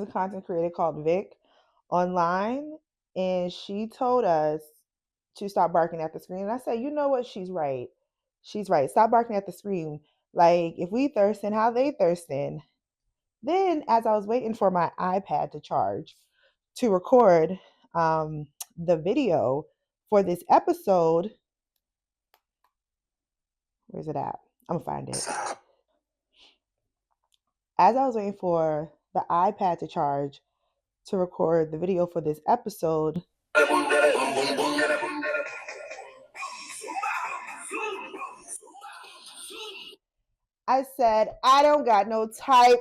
a content creator called Vic online, and she told us to stop barking at the screen. And I said, you know what? She's right. She's right. Stop barking at the screen. Like, if we thirsting, how they thirsting? Then, as I was waiting for my iPad to charge to record the video for this episode, where's it at? I'm gonna find it. As I was waiting for the iPad to charge to record the video for this episode, I said, I don't got no type.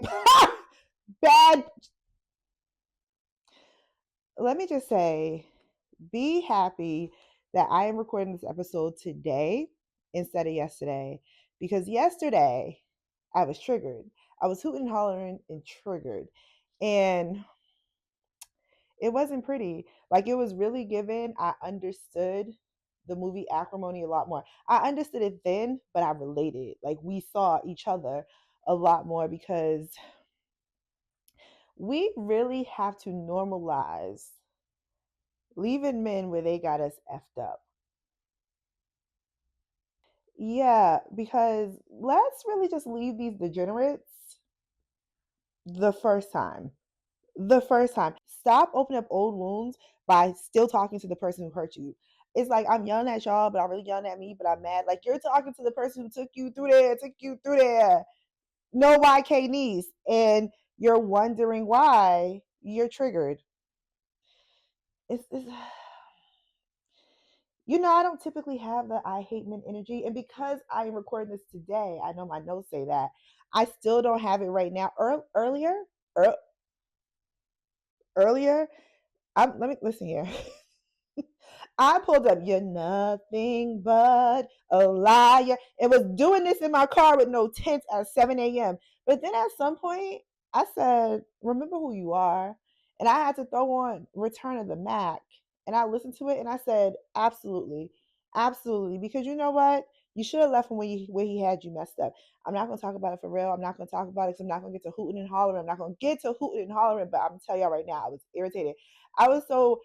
Bad. Let me just say, be happy that I am recording this episode today instead of yesterday. Because yesterday, I was triggered. I was hooting, hollering, and triggered. And it wasn't pretty. Like, it was really given. I understood the movie Acrimony a lot more. I understood it then, but I related. Like, we saw each other a lot more because we really have to normalize leaving men where they got us effed up. Yeah, because let's really just leave these degenerates the first time. The first time. Stop opening up old wounds by still talking to the person who hurt you. It's like I'm yelling at y'all, but I'm really yelling at me, but I'm mad. Like, you're talking to the person who took you through there. No YK niece. And you're wondering why you're triggered. It's I don't typically have the I hate men energy. And because I am recording this today, I know my notes say that. I still don't have it right now. Earlier, let me listen here. I pulled up, you're nothing but a liar. It was doing this in my car with no tents at 7 a.m. But then at some point, I said, remember who you are. And I had to throw on Return of the Mac. And I listened to it and I said, absolutely. Absolutely. Because you know what? You should have left him where he had you messed up. I'm not going to talk about it for real. I'm not going to talk about it because I'm not going to get to hooting and hollering. I'm not going to get to hooting and hollering, but I'm going to tell y'all right now, I was irritated. I was so,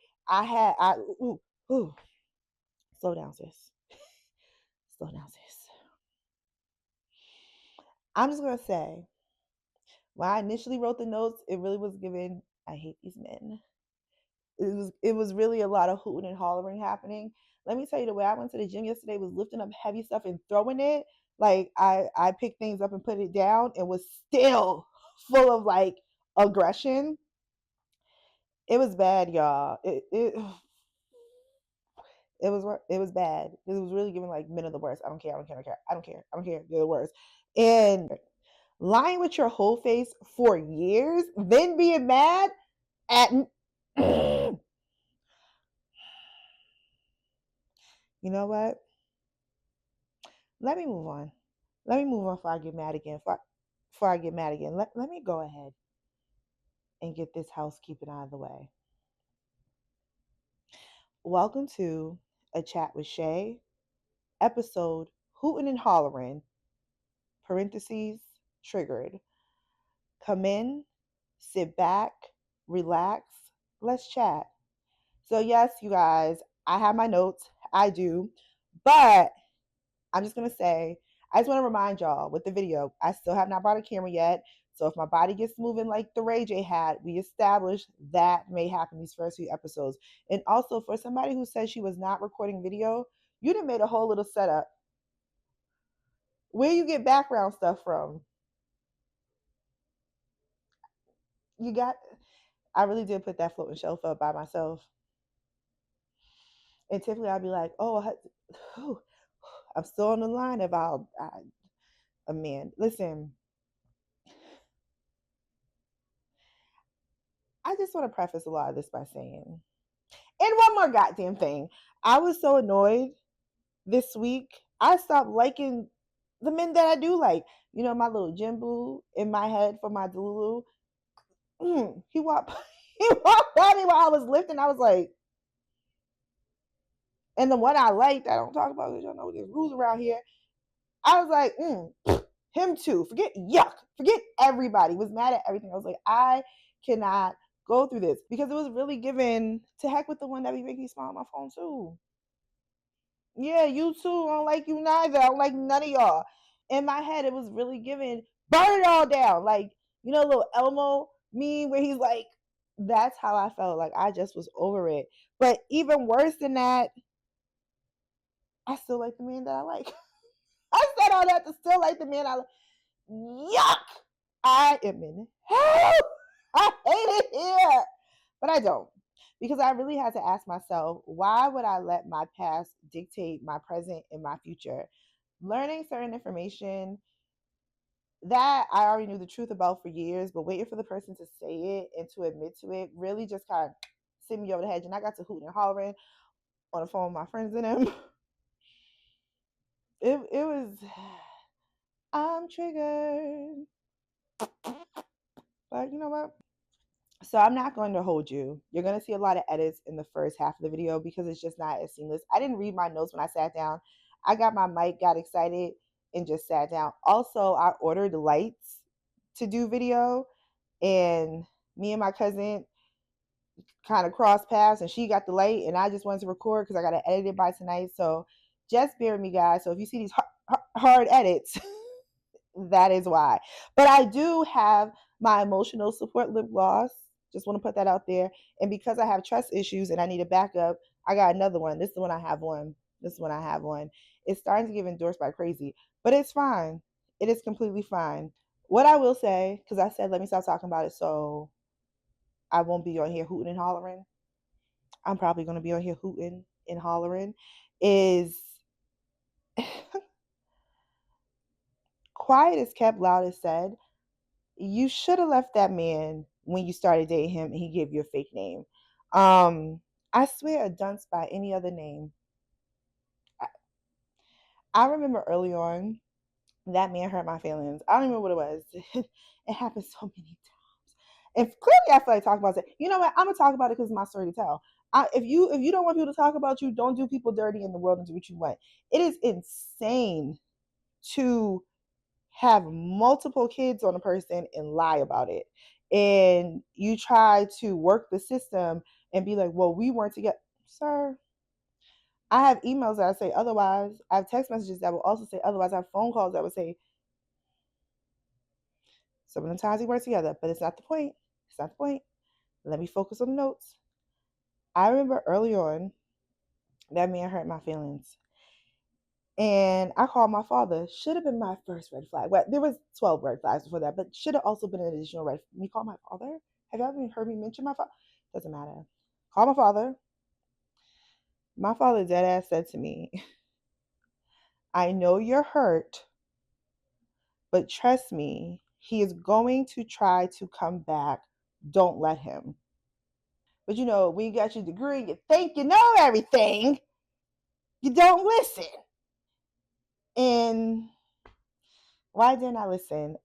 ooh, slow down, sis. Slow down, sis. I'm just going to say, when I initially wrote the notes, it really was given, I hate these men. It was really a lot of hooting and hollering happening. Let me tell you, the way I went to the gym yesterday was lifting up heavy stuff and throwing it. Like, I picked things up and put it down and was still full of like aggression. It was bad, y'all. It was bad. It was really giving like men are the worst. I don't care. They're the worst. And lying with your whole face for years, then being mad at you know what? Let me move on. Let me move on before I get mad again. Before I get mad again. Let me go ahead and get this housekeeping out of the way. Welcome to A Chat with Shay, episode Hootin' and Hollerin', parentheses, triggered. Come in, sit back, relax, let's chat. So, yes, you guys, I have my notes. I do. But I'm just going to say, I just want to remind y'all with the video, I still have not bought a camera yet. So if my body gets moving like the Ray J had, we established that may happen these first few episodes. And also, for somebody who said she was not recording video, you done made a whole little setup. Where you get background stuff from? I really did put that floating shelf up by myself. And typically I'd be like, I'm still on the line about a man. Listen, I just want to preface a lot of this by saying, and one more goddamn thing. I was so annoyed this week. I stopped liking the men that I do like. You know, my little gym boo in my head for my Delulu. He walked by me while I was lifting. I was like, and the one I liked, I don't talk about because y'all know there's rules around here. I was like, him too. Forget yuck. Forget everybody. Was mad at everything. I was like, I cannot go through this because it was really given to heck with the one that be making me smile on my phone too. Yeah, you too. I don't like you neither. I don't like none of y'all. In my head, it was really given burn it all down. Like, little Elmo meme where he's like, that's how I felt. Like I just was over it. But even worse than that, I still like the man that I like. I said all that to still like the man I like. Yuck! I am in hell. I hate it here. But I don't. Because I really had to ask myself, why would I let my past dictate my present and my future? Learning certain information that I already knew the truth about for years, but waiting for the person to say it and to admit to it really just kind of sent me over the hedge. And I got to hooting and hollering on the phone with my friends and them. It was, I'm triggered. But you know what? So I'm not going to hold you. You're going to see a lot of edits in the first half of the video because it's just not as seamless. I didn't read my notes when I sat down. I got my mic, got excited, and just sat down. Also, I ordered lights to do video, and me and my cousin kind of crossed paths, and she got the light, and I just wanted to record because I got to edit it by tonight. So just bear with me, guys. So if you see these hard edits, that is why. But I do have my emotional support lip gloss. Just want to put that out there. And because I have trust issues and I need a backup, I got another one. This is the one I have one. This is one I have one. It's starting to get endorsed by crazy, but it's fine. It is completely fine. What I will say, because I said let me stop talking about it so I won't be on here hooting and hollering. I'm probably going to be on here hooting and hollering. Is quiet is kept, loud is said. You should have left that man when you started dating him and he gave you a fake name. I swear a dunce by any other name. I remember early on that man hurt my feelings. I don't even know what it was. It happened so many times. And clearly I feel like talking about it. You know what? I'm gonna talk about it because it's my story to tell. If you don't want people to talk about you, don't do people dirty in the world and do what you want. It is insane to have multiple kids on a person and lie about it. And you try to work the system and be like, well, we weren't together. Sir, I have emails that I say otherwise. I have text messages that will also say otherwise. I have phone calls that would say some of the times we weren't together, but it's not the point. It's not the point. Let me focus on the notes. I remember early on that man hurt my feelings. And I called my father. Should have been my first red flag. Well, there was 12 red flags before that, but should have also been an additional red. Me call my father. Have you ever heard me mention my father? Doesn't matter. Call my father. My father dead ass said to me, I know you're hurt, but trust me, he is going to try to come back. Don't let him. But when you got your degree, you think you know everything. You don't listen. And why didn't I listen?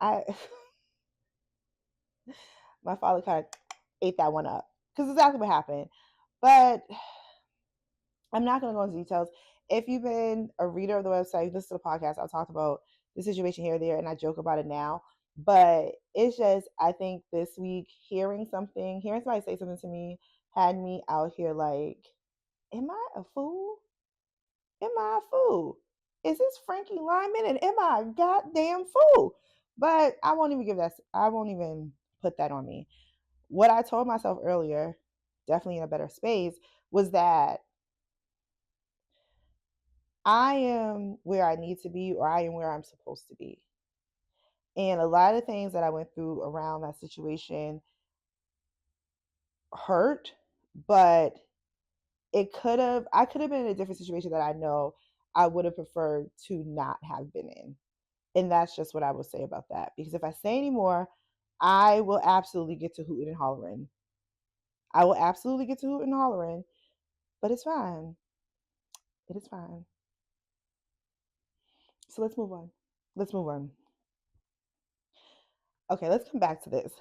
My father kind of ate that one up because exactly what happened. But I'm not going to go into details. If you've been a reader of the website, listen to the podcast, I'll talk about the situation here or there, and I joke about it now. But it's just, I think this week, hearing somebody say something to me, had me out here like, am I a fool? Am I a fool? Is this Frankie Lyman? And am I a goddamn fool? But I won't even put that on me. What I told myself earlier, definitely in a better space, was that I am where I need to be or I am where I'm supposed to be. And a lot of things that I went through around that situation hurt, but I could have been in a different situation that I know I would have preferred to not have been in. And that's just what I will say about that. Because if I say any more, I will absolutely get to hooting and hollering. I will absolutely get to hooting and hollering, but it's fine. It is fine. So let's move on. Let's move on. Okay, let's come back to this.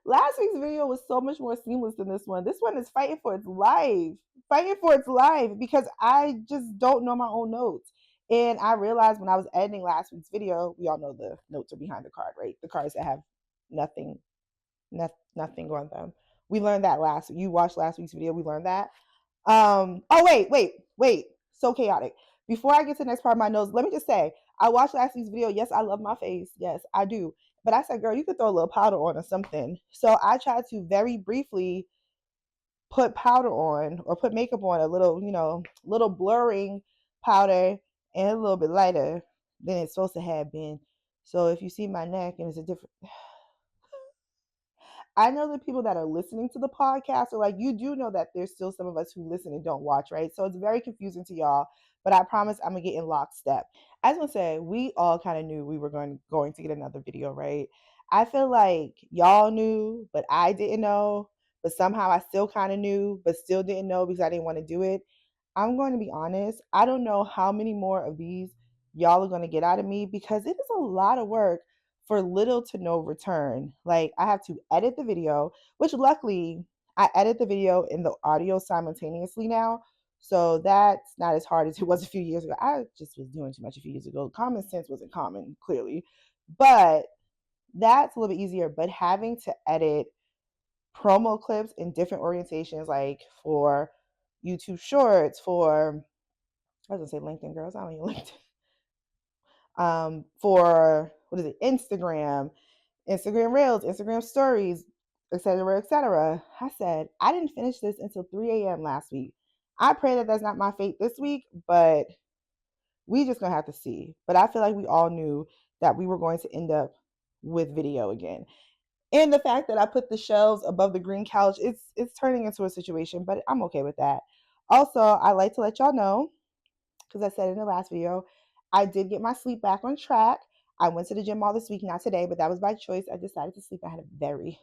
Last week's video was so much more seamless than this one. This one is fighting for its life. Fighting for its life because I just don't know my own notes. And I realized when I was editing last week's video, we all know the notes are behind the card, right? The cards that have Nothing. Nothing on them. We learned that you watched last week's video. We learned that. Oh, wait. So chaotic. Before I get to the next part of my notes, let me just say, I watched last week's video. Yes, I love my face. Yes, I do. But I said, girl, you could throw a little powder on or something. So I tried to very briefly put powder on or put makeup on, a little, little blurring powder, and a little bit lighter than it's supposed to have been. So if you see my neck and it's a different, I know the people that are listening to the podcast are like, you do know that there's still some of us who listen and don't watch, right? So it's very confusing to y'all, but I promise I'm gonna get in lockstep. I was gonna say, we all kind of knew we were going to get another video, right? I feel like y'all knew, but I didn't know. But somehow I still kind of knew, but still didn't know because I didn't want to do it. I'm going to be honest. I don't know how many more of these y'all are going to get out of me because it is a lot of work for little to no return. Like, I have to edit the video, which luckily I edit the video and the audio simultaneously now. So that's not as hard as it was a few years ago. I just was doing too much a few years ago. Common sense wasn't common, clearly. But that's a little bit easier. But having to edit promo clips in different orientations, like for YouTube Shorts, for, I was gonna say LinkedIn, girls, I don't even LinkedIn. For what is it, Instagram Reels, Instagram Stories, etc., etc. I said I didn't finish this until 3 a.m. last week. I pray that that's not my fate this week, but we just gonna have to see. But I feel like we all knew that we were going to end up with video again. And the fact that I put the shelves above the green couch, it's turning into a situation, but I'm okay with that. Also, I like to let y'all know, because I said in the last video, I did get my sleep back on track. I went to the gym all this week, not today, but that was by choice. I decided to sleep. I had a very,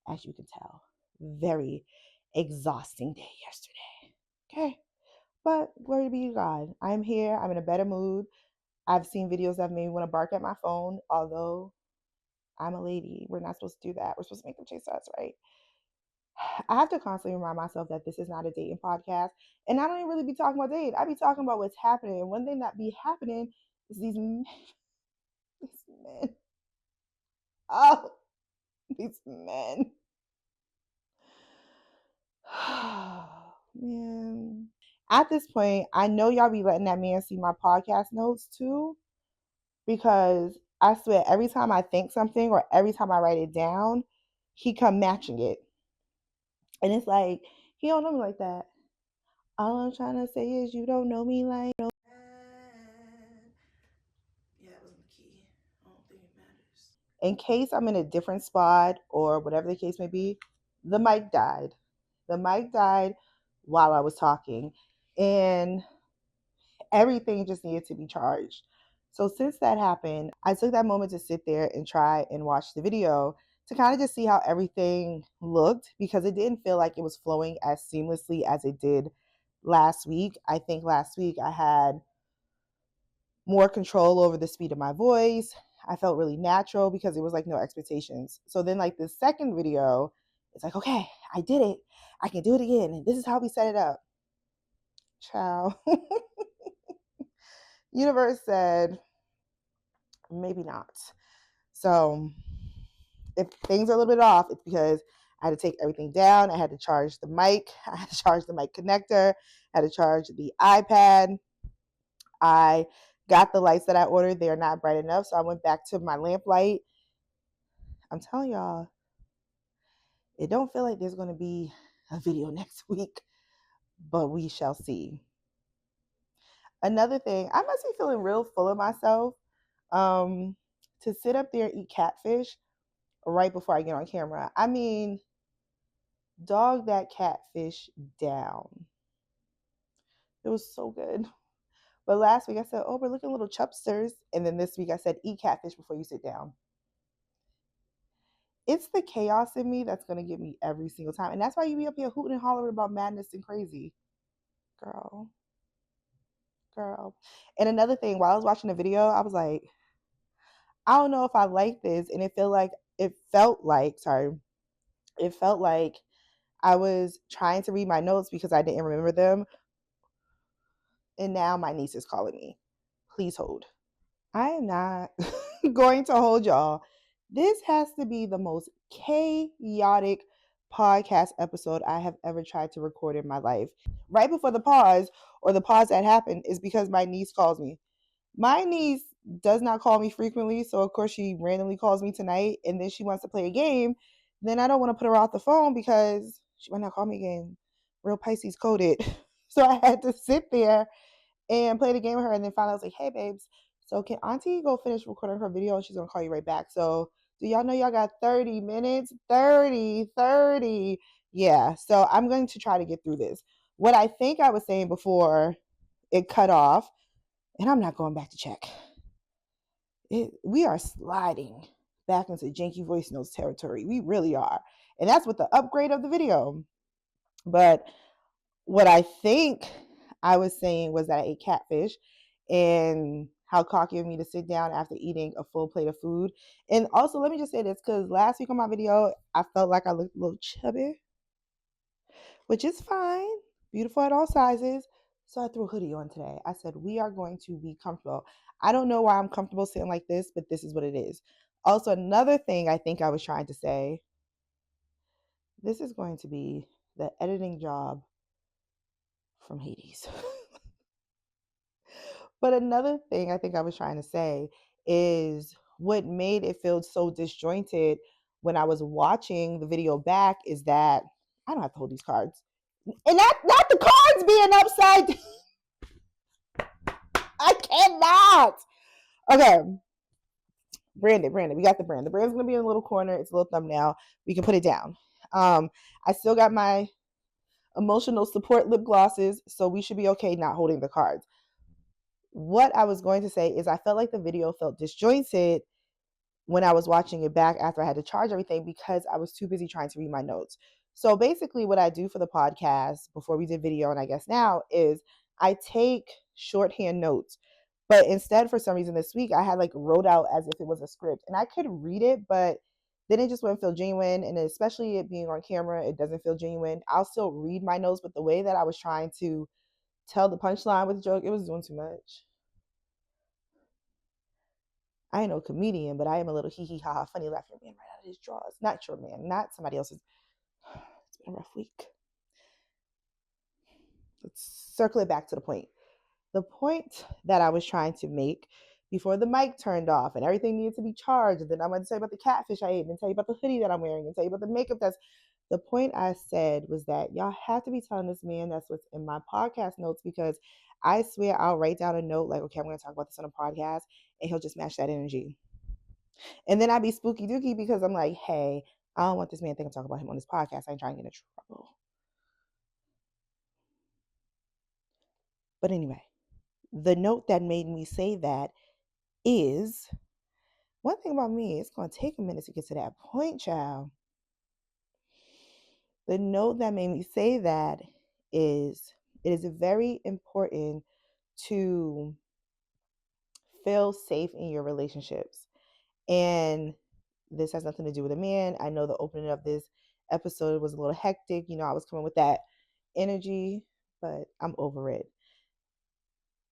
as you can tell, very exhausting day yesterday. Okay. But glory be to God. I'm here. I'm in a better mood. I've seen videos that made me want to bark at my phone, although I'm a lady. We're not supposed to do that. We're supposed to make them chase us, right? I have to constantly remind myself that this is not a dating podcast. And I don't even really be talking about dating. I be talking about what's happening. And one thing that be happening is these men. These men. Oh, these men. Man. At this point, I know y'all be letting that man see my podcast notes too. Because I swear, every time I think something or every time I write it down, he come matching it. And it's like, he don't know me like that. All I'm trying to say is you don't know me like that. Yeah, that wasn't the key. I don't think it matters. In case I'm in a different spot or whatever the case may be, the mic died. The mic died while I was talking. And everything just needed to be charged. So since that happened, I took that moment to sit there and try and watch the video to kind of just see how everything looked, because it didn't feel like it was flowing as seamlessly as it did last week. I think last week I had more control over the speed of my voice. I felt really natural because it was like no expectations. So then, like, the second video, it's like, okay, I did it. I can do it again. And this is how we set it up. Ciao. Universe said, maybe not. So if things are a little bit off, it's because I had to take everything down. I had to charge the mic. I had to charge the mic connector. I had to charge the iPad. I got the lights that I ordered. They are not bright enough. So I went back to my lamp light. I'm telling y'all, it don't feel like there's going to be a video next week, but we shall see. Another thing, I must be feeling real full of myself to sit up there and eat catfish right before I get on camera. I mean, dog that catfish down. It was so good. But last week I said, oh, we're looking little chubsters. And then this week I said, eat catfish before you sit down. It's the chaos in me that's going to get me every single time. And that's why you be up here hooting and hollering about madness and crazy. Girl. And another thing, while I was watching the video, I was like, I don't know if I like this. And it felt like I was trying to read my notes because I didn't remember them. And now my niece is calling me. Please hold. I am not going to hold y'all This has to be the most chaotic podcast episode I have ever tried to record in my life. Right before the pause, or the pause that happened, is because my niece calls me. My niece does not call me frequently, so of course she randomly calls me tonight, and then she wants to play a game. Then I don't want to put her off the phone because she might not call me again. Real Pisces coded. So I had to sit there and play the game with her, and then finally I was like, hey babes, so can auntie go finish recording her video and she's gonna call you right back. So do y'all know y'all got 30 minutes? 30. Yeah, so I'm going to try to get through this. What I think I was saying before it cut off, and I'm not going back to check. We are sliding back into janky voice notes territory. We really are. And that's with the upgrade of the video. But what I think I was saying was that I ate catfish, and how cocky of me to sit down after eating a full plate of food. And also, let me just say this, because last week on my video, I felt like I looked a little chubby, which is fine. Beautiful at all sizes. So I threw a hoodie on today. I said, we are going to be comfortable. I don't know why I'm comfortable sitting like this, but this is what it is. Also, another thing I think I was trying to say, this is going to be the editing job from Hades. But another thing I think I was trying to say is what made it feel so disjointed when I was watching the video back is that I don't have to hold these cards. And not the cards being upside. I cannot. Okay. Branded. We got the brand. The brand's gonna be in a little corner. It's a little thumbnail. We can put it down. I still got my emotional support lip glosses, so we should be okay not holding the cards. What I was going to say is I felt like the video felt disjointed when I was watching it back after I had to charge everything because I was too busy trying to read my notes. So basically what I do for the podcast before we did video, and I guess now, is I take shorthand notes. But instead, for some reason this week, I had like wrote out as if it was a script, and I could read it, but then it just wouldn't feel genuine. And especially it being on camera, it doesn't feel genuine. I'll still read my notes, but the way that I was trying to tell the punchline with the joke, it was doing too much. I ain't no comedian, but I am a little hee hee ha ha funny laughing man right out of his drawers. Not your man, not somebody else's. It's been a rough week. Let's circle it back to the point. The point that I was trying to make before the mic turned off and everything needed to be charged. And then I'm going to tell you about the catfish I ate and tell you about the hoodie that I'm wearing and tell you about the makeup that's. The point I said was that y'all have to be telling this man that's what's in my podcast notes, because I swear I'll write down a note like, okay, I'm going to talk about this on a podcast, and he'll just match that energy. And then I'd be spooky dooky because I'm like, hey, I don't want this man to think I'm talking about him on this podcast. I ain't trying to get in trouble. But anyway, the note that made me say that is, one thing about me, it's going to take a minute to get to that point, child. The note that made me say that is, it is very important to feel safe in your relationships. And this has nothing to do with a man. I know the opening of this episode was a little hectic. You know, I was coming with that energy, but I'm over it.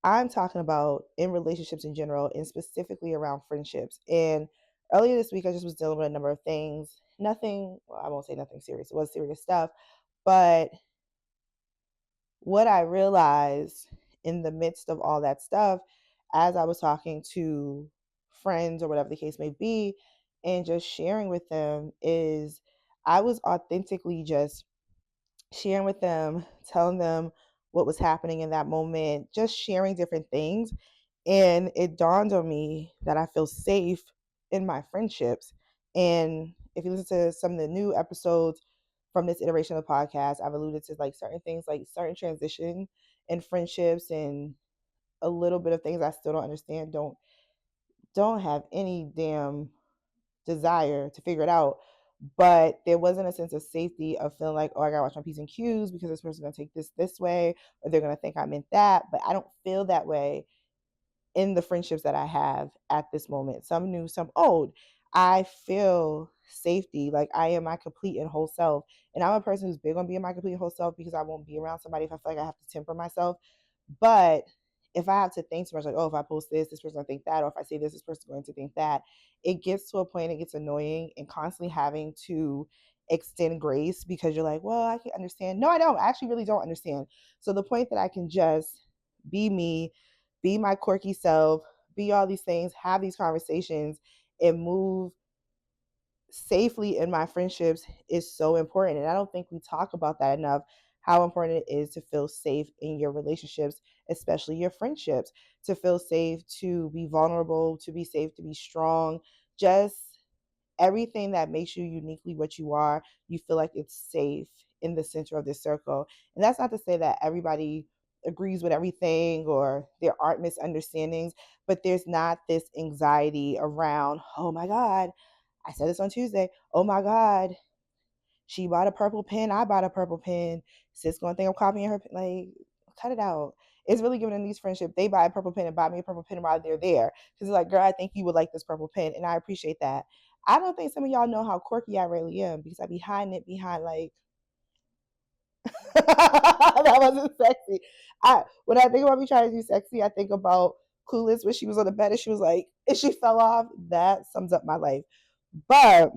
I'm talking about in relationships in general, and specifically around friendships. And earlier this week, I just was dealing with a number of things. Nothing, well, I won't say nothing serious. It was serious stuff. But what I realized in the midst of all that stuff, as I was talking to friends or whatever the case may be, and just sharing with them, is I was authentically just sharing with them, telling them what was happening in that moment, just sharing different things. And it dawned on me that I feel safe in my friendships. And if you listen to some of the new episodes from this iteration of the podcast, I've alluded to like certain things, like certain transition in friendships, and a little bit of things I still don't understand, don't have any damn desire to figure it out. But there wasn't a sense of safety of feeling like, oh, I gotta watch my P's and Q's because this person's gonna take this way, or they're gonna think I meant that. But I don't feel that way in the friendships that I have at this moment. Some new, some old. I feel safety, like I am my complete and whole self. And I'm a person who's big on being my complete and whole self, because I won't be around somebody if I feel like I have to temper myself. But if I have to think too much, like, oh, if I post this, this person will think that, or if I say this person is going to think that, it gets to a point, it gets annoying, and constantly having to extend grace because you're like, well, I can understand. No, I don't. I actually really don't understand. So the point that I can just be me, be my quirky self, be all these things, have these conversations, and move safely in my friendships is so important. And I don't think we talk about that enough, how important it is to feel safe in your relationships, especially your friendships, to feel safe, to be vulnerable, to be safe, to be strong, just everything that makes you uniquely what you are, you feel like it's safe in the center of this circle. And that's not to say that everybody agrees with everything or there aren't misunderstandings, but there's not this anxiety around, oh my God, I said this on Tuesday. Oh my God, she bought a purple pen. I bought a purple pen. Sis gonna think I'm copying her. Like, cut it out. It's really giving in these friendships. They buy a purple pen and buy me a purple pen while they're there. Because it's like, girl, I think you would like this purple pen. And I appreciate that. I don't think some of y'all know how quirky I really am because I be hiding it behind like that wasn't sexy. When I think about me trying to do sexy, I think about Clueless when she was on the bed and she was like, and she fell off. That sums up my life. But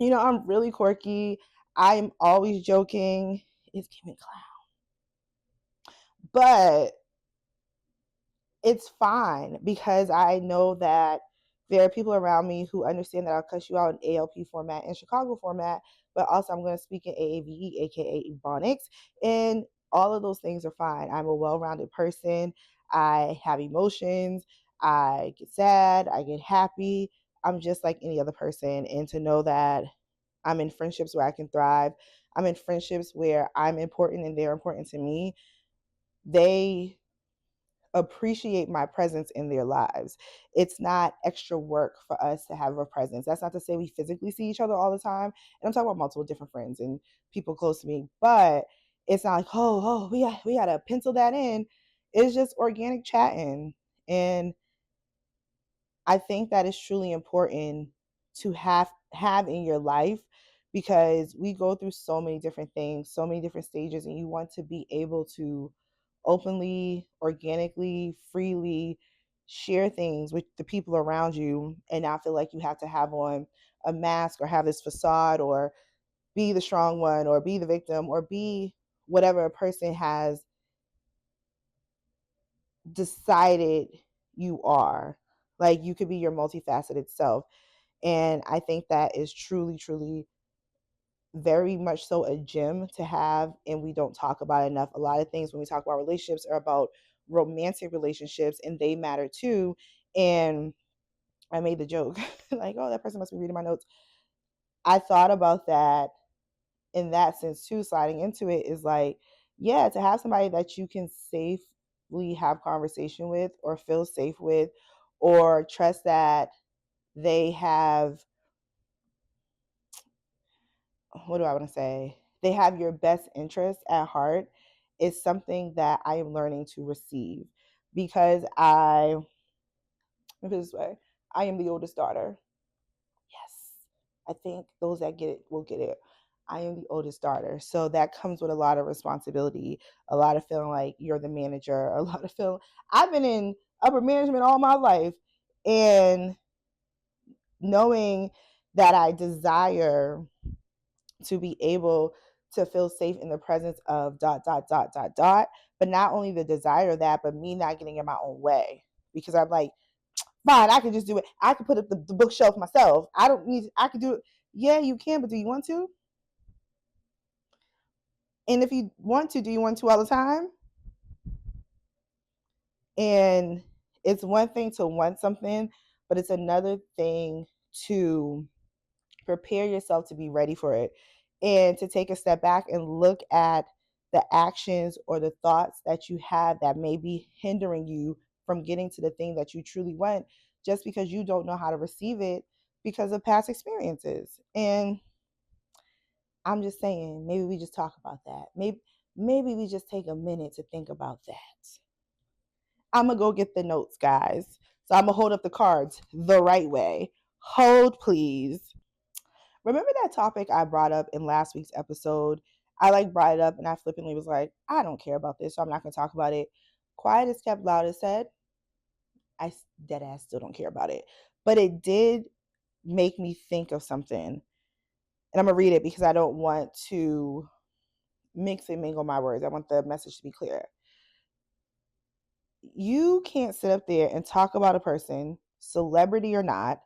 I'm really quirky. I'm always joking. It's giving clown. But it's fine because I know that there are people around me who understand that I'll cuss you out in ALP format and Chicago format, but also I'm going to speak in AAVE, aka Ebonics, and all of those things are fine. I'm a well-rounded person. I have emotions. I get sad. I get happy. I'm just like any other person. And to know that I'm in friendships where I can thrive, I'm in friendships where I'm important and they're important to me, they appreciate my presence in their lives. It's not extra work for us to have a presence. That's not to say we physically see each other all the time. And I'm talking about multiple different friends and people close to me, but it's not like, we gotta pencil that in. It's just organic chatting. And I think that is truly important to have in your life because we go through so many different things, so many different stages, and you want to be able to openly, organically, freely share things with the people around you and not feel like you have to have on a mask or have this facade or be the strong one or be the victim or be whatever a person has decided you are. Like you could be your multifaceted self. And I think that is truly, truly very much so a gem to have. And we don't talk about it enough. A lot of things when we talk about relationships are about romantic relationships and they matter too. And I made the joke like, oh, that person must be reading my notes. I thought about that in that sense too, sliding into it is like, yeah, to have somebody that you can safely have conversation with or feel safe with or trust that they have, what do I want to say? They have your best interest at heart is something that I am learning to receive because let me put it this way, I am the oldest daughter. Yes. I think those that get it will get it. I am the oldest daughter. So that comes with a lot of responsibility, a lot of feeling like you're the manager, a lot of feeling. I've been in upper management all my life and knowing that I desire to be able to feel safe in the presence of dot dot dot dot dot, but not only the desire of that, but me not getting in my own way because I'm like, fine, I can just do it. I can put up the bookshelf myself. I don't need. I can do it. Yeah, you can, but do you want to? And if you want to, do you want to all the time? And it's one thing to want something, but it's another thing to prepare yourself to be ready for it and to take a step back and look at the actions or the thoughts that you have that may be hindering you from getting to the thing that you truly want just because you don't know how to receive it because of past experiences. And I'm just saying, maybe we just talk about that. Maybe we just take a minute to think about that. I'm going to go get the notes, guys. So I'm going to hold up the cards the right way. Hold, please. Remember that topic I brought up in last week's episode? I brought it up and I flippantly was like, I don't care about this, so I'm not going to talk about it. Quiet is kept, loud is said. I dead ass still don't care about it. But it did make me think of something. And I'm going to read it because I don't want to mix and mingle my words. I want the message to be clear. You can't sit up there and talk about a person, celebrity or not,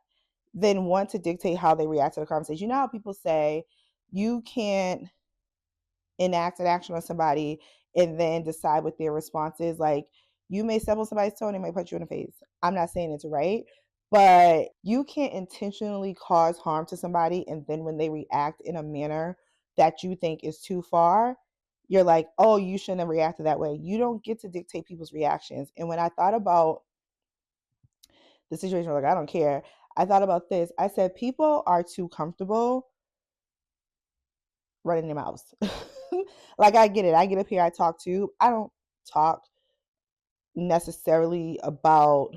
then want to dictate how they react to the conversation. You know how people say you can't enact an action on somebody and then decide what their response is. Like, you may step on somebody's toe and they might punch you in the face. I'm not saying it's right, but you can't intentionally cause harm to somebody and then when they react in a manner that you think is too far, you're like, oh, you shouldn't have reacted that way. You don't get to dictate people's reactions. And when I thought about the situation, like, I don't care, I thought about this. I said, people are too comfortable running their mouths. Like, I get it. I get up here, I talk too. I don't talk necessarily about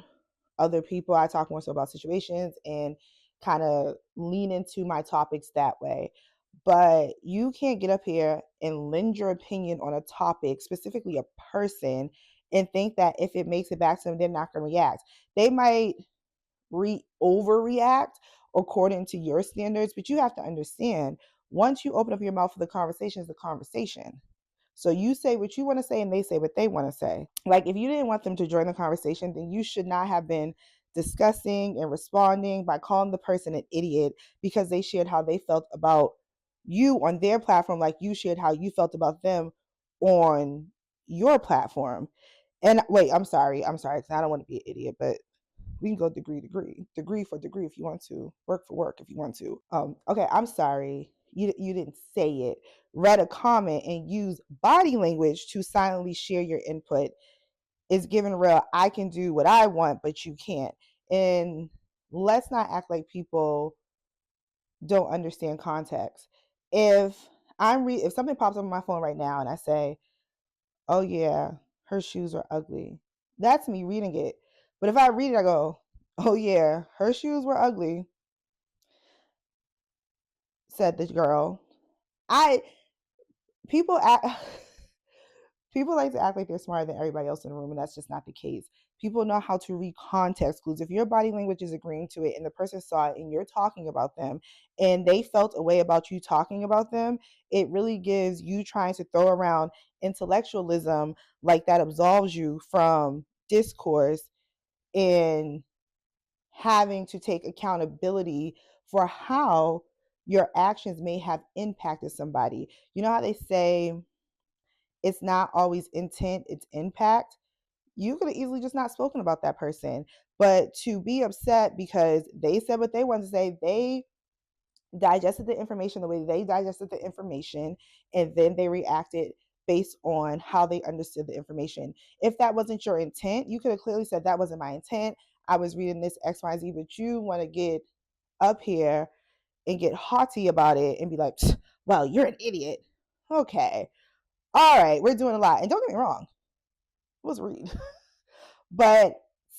other people. I talk more so about situations and kind of lean into my topics that way. But you can't get up here and lend your opinion on a topic, specifically a person, and think that if it makes it back to them, they're not going to react. They might overreact according to your standards, but you have to understand, once you open up your mouth for the conversation, is the conversation. So you say what you want to say and they say what they want to say. Like, if you didn't want them to join the conversation, then you should not have been discussing and responding by calling the person an idiot because they shared how they felt about you on their platform, like you shared how you felt about them on your platform. And wait, I'm sorry, because I don't want to be an idiot, but we can go degree for degree if you want to, work for work if you want to. Okay, I'm sorry. You didn't say it. Read a comment and use body language to silently share your input is giving real, I can do what I want, but you can't. And let's not act like people don't understand context. If if something pops up on my phone right now and I say, oh yeah, her shoes are ugly, that's me reading it. But if I read it, I go, oh yeah, her shoes were ugly, said the girl. I people act People like to act like they're smarter than everybody else in the room, and that's just not the case. People know how to read context clues. If your body language is agreeing to it and the person saw it and you're talking about them and they felt a way about you talking about them, it really gives you trying to throw around intellectualism like that absolves you from discourse and having to take accountability for how your actions may have impacted somebody. You know how they say it's not always intent, it's impact? You could have easily just not spoken about that person. But to be upset because they said what they wanted to say, they digested the information the way they digested the information, and then they reacted based on how they understood the information. If that wasn't your intent, you could have clearly said, that wasn't my intent. I was reading this XYZ, but you want to get up here and get haughty about it and be like, well, you're an idiot. Okay. All right. We're doing a lot. And don't get me wrong, it was read. But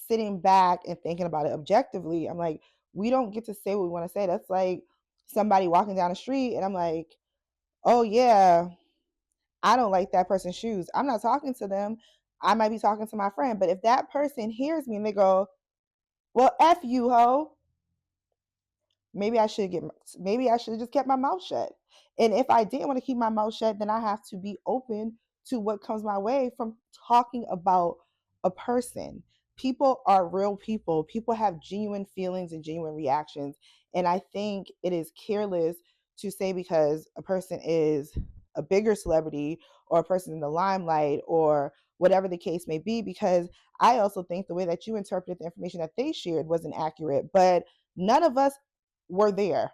sitting back and thinking about it objectively, I'm like, we don't get to say what we want to say. That's like somebody walking down the street and I'm like, oh yeah, I don't like that person's shoes. I'm not talking to them. I might be talking to my friend. But if that person hears me and they go, well, F you, ho, maybe I should have just kept my mouth shut. And if I didn't want to keep my mouth shut, then I have to be open to what comes my way from talking about a person. People are real people. People have genuine feelings and genuine reactions. And I think it is careless to say because a person is a bigger celebrity or a person in the limelight or whatever the case may be, because I also think the way that you interpreted the information that they shared wasn't accurate. But none of us were there.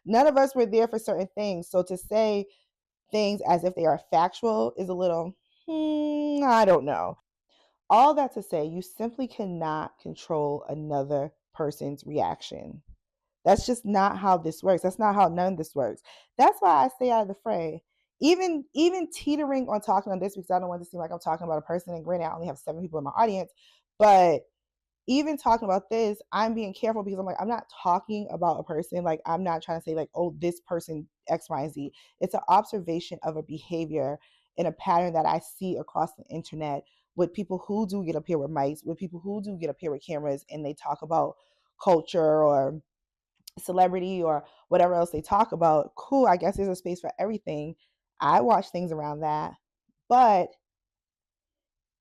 None of us were there for certain things. So to say things as if they are factual is a little, I don't know. All that to say, you simply cannot control another person's reaction. That's just not how this works. That's not how none of this works. That's why I stay out of the fray. Even teetering on talking on this, because I don't want to seem like I'm talking about a person. And granted, I only have 7 people in my audience, but even talking about this, I'm being careful because I'm like, I'm not talking about a person. Like, I'm not trying to say like, oh, this person X, Y, and Z. It's an observation of a behavior. in a pattern that I see across the internet with people who do get up here with mics, with people who do get up here with cameras and they talk about culture or celebrity or whatever else they talk about. Cool, I guess there's a space for everything. I watch things around that. But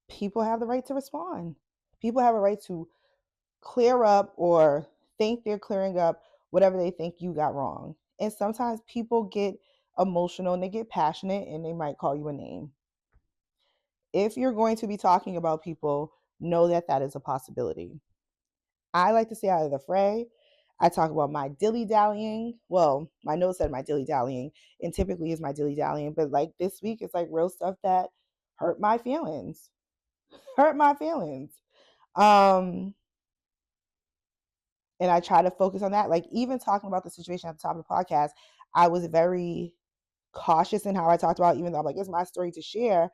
people have the right to respond. People have a right to clear up or think they're clearing up whatever they think you got wrong. And sometimes people get emotional and they get passionate and they might call you a name. If you're going to be talking about people, know that that is a possibility. I like to stay out of the fray. I talk about my dilly dallying. Well, my notes said my dilly dallying, and typically is my dilly dallying, but like this week, it's like real stuff that hurt my feelings. Hurt my feelings. Um, and I try to focus on that. Like even talking about the situation at the top of the podcast, I was very cautious in how I talked about, even though I'm like, it's my story to share.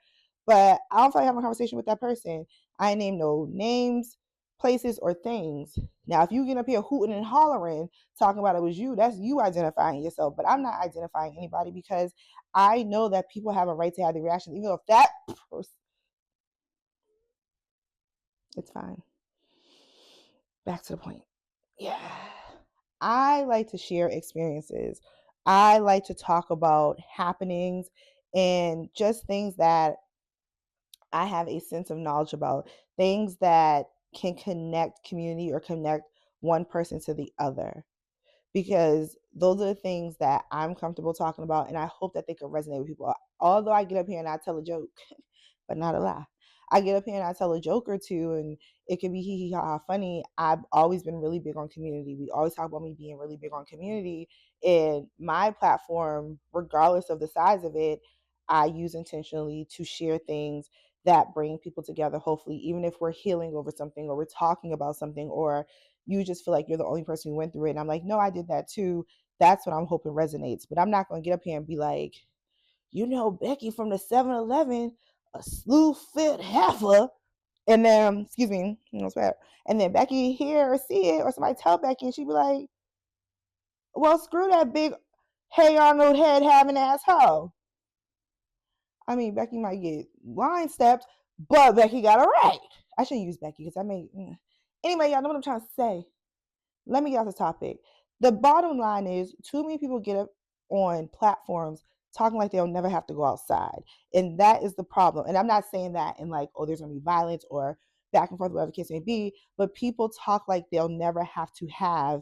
But I don't feel like having a conversation with that person. I name no names, places, or things. Now, if you get up here hooting and hollering, talking about it was you, that's you identifying yourself. But I'm not identifying anybody because I know that people have a right to have the reaction, even though if that person, it's fine. Back to the point. Yeah. I like to share experiences. I like to talk about happenings and just things that I have a sense of knowledge about, things that can connect community or connect one person to the other. Because those are the things that I'm comfortable talking about, and I hope that they can resonate with people. Although I get up here and I tell a joke, but not a lie. I get up here and I tell a joke or two, and it can be hee hee ha ha funny. I've always been really big on community. We always talk about me being really big on community. And my platform, regardless of the size of it, I use intentionally to share things that bring people together, hopefully, even if we're healing over something or we're talking about something or you just feel like you're the only person who went through it. And I'm like, no, I did that too. That's what I'm hoping resonates. But I'm not going to get up here and be like, Becky from the 7-Eleven, a slew fit heifer. And then, excuse me, and then Becky hear or see it, or somebody tell Becky, and she'd be like, well, screw that big, hey Arnold head having asshole. I mean, Becky might get line stepped, but Becky got it right. I shouldn't use Becky because I may. Anyway, y'all know what I'm trying to say. Let me get off the topic. The bottom line is too many people get up on platforms talking like they'll never have to go outside. And that is the problem. And I'm not saying that in like, oh, there's going to be violence or back and forth, whatever the case may be, but people talk like they'll never have to have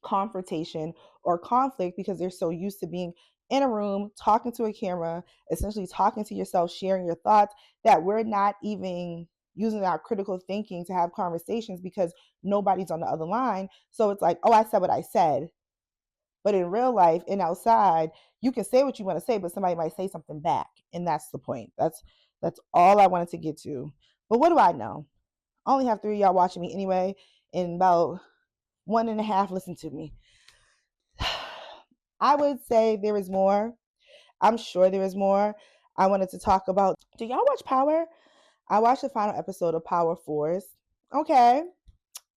confrontation or conflict because they're so used to being in a room, talking to a camera, essentially talking to yourself, sharing your thoughts, that we're not even using our critical thinking to have conversations because nobody's on the other line. So it's like, oh, I said what I said. But in real life and outside, you can say what you want to say, but somebody might say something back. And that's the point. That's all I wanted to get to. But what do I know? I only have 3 of y'all watching me anyway, and about 1.5 listen to me. I would say there is more. I'm sure there is more. I wanted to talk about. Do y'all watch Power? I watched the final episode of Power Force. Okay,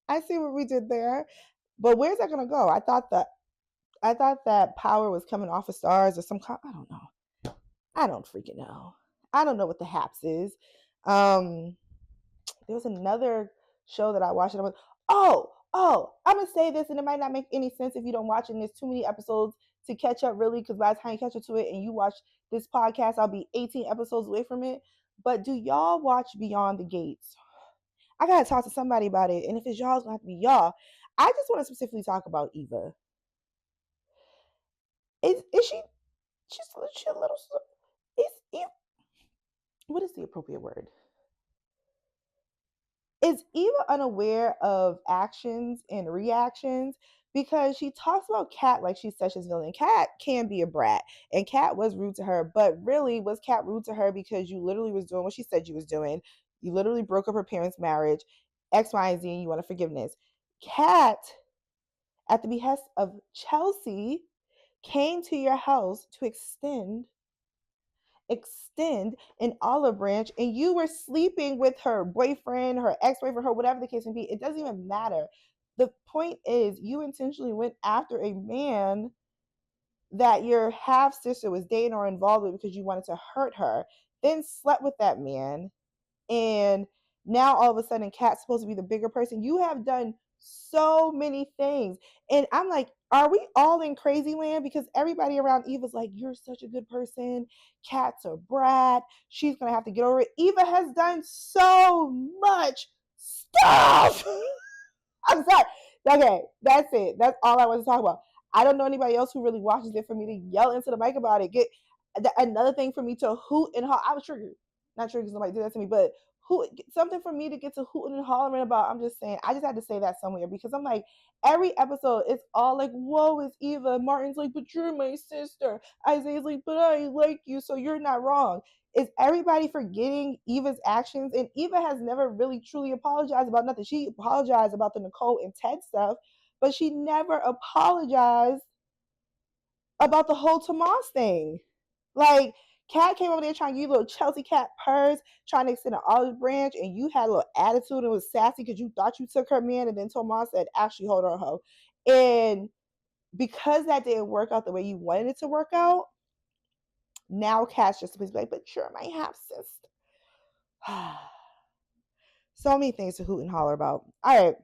I see what we did there. But where's that gonna go? I thought that Power was coming off of Stars or some kind. I don't know. I don't freaking know. I don't know what the haps is. Um, there was another show that I watched and I was, I'm gonna say this and it might not make any sense if you don't watch it and there's too many episodes to catch up really, because by the time you catch up to it and you watch this podcast, I'll be 18 episodes away from it. But do y'all watch Beyond the Gates? I gotta talk to somebody about it, and if it's y'all, it's gonna have to be y'all. I just want to specifically talk about Eva. Is she she's a little is what is the appropriate word? Is Eva unaware of actions and reactions? Because she talks about Kat like she's such a villain. Kat can be a brat, and Kat was rude to her. But really, was Kat rude to her because you literally was doing what she said you was doing? You literally broke up her parents' marriage, X, Y, and Z, and you want a forgiveness. Kat, at the behest of Chelsea, came to your house to extend an olive branch, and you were sleeping with her boyfriend, her ex-boyfriend, her whatever the case may be. It doesn't even matter. The point is you intentionally went after a man that your half sister was dating or involved with because you wanted to hurt her, then slept with that man, and now all of a sudden Kat's supposed to be the bigger person. You have done so many things. And I'm like, are we all in crazy land? Because everybody around Eva's like, you're such a good person. Kat's a brat. She's gonna have to get over it. Eva has done so much stuff. I'm sorry. Okay, that's it. That's all I want to talk about. I don't know anybody else who really watches it for me to yell into the mic about it. Get another thing for me to hoot and holler. I was triggered. Not triggered because nobody did that to me, but who something for me to get to hooting and hollering about. I'm just saying. I just had to say that somewhere because I'm like, every episode, it's all like, "Whoa, it's Eva." Martin's like, "But you're my sister." Isaiah's like, "But I like you, so you're not wrong." Is everybody forgetting Eva's actions? And Eva has never really truly apologized about nothing. She apologized about the Nicole and Ted stuff, but she never apologized about the whole Tomas thing. Like, Kat came over there trying to give you a little Chelsea cat purse, trying to extend an olive branch, and you had a little attitude and was sassy because you thought you took her man, and then Tomas said, "Actually, hold on, ho." And because that didn't work out the way you wanted it to work out, now Kat's just supposed to be like, "But you're my half sister." So many things to hoot and holler about. All right.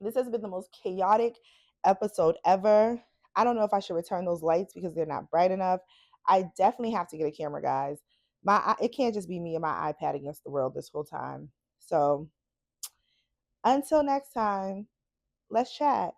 This has been the most chaotic episode ever. I don't know if I should return those lights because they're not bright enough. I definitely have to get a camera, guys. It can't just be me and my iPad against the world this whole time. So until next time, let's chat.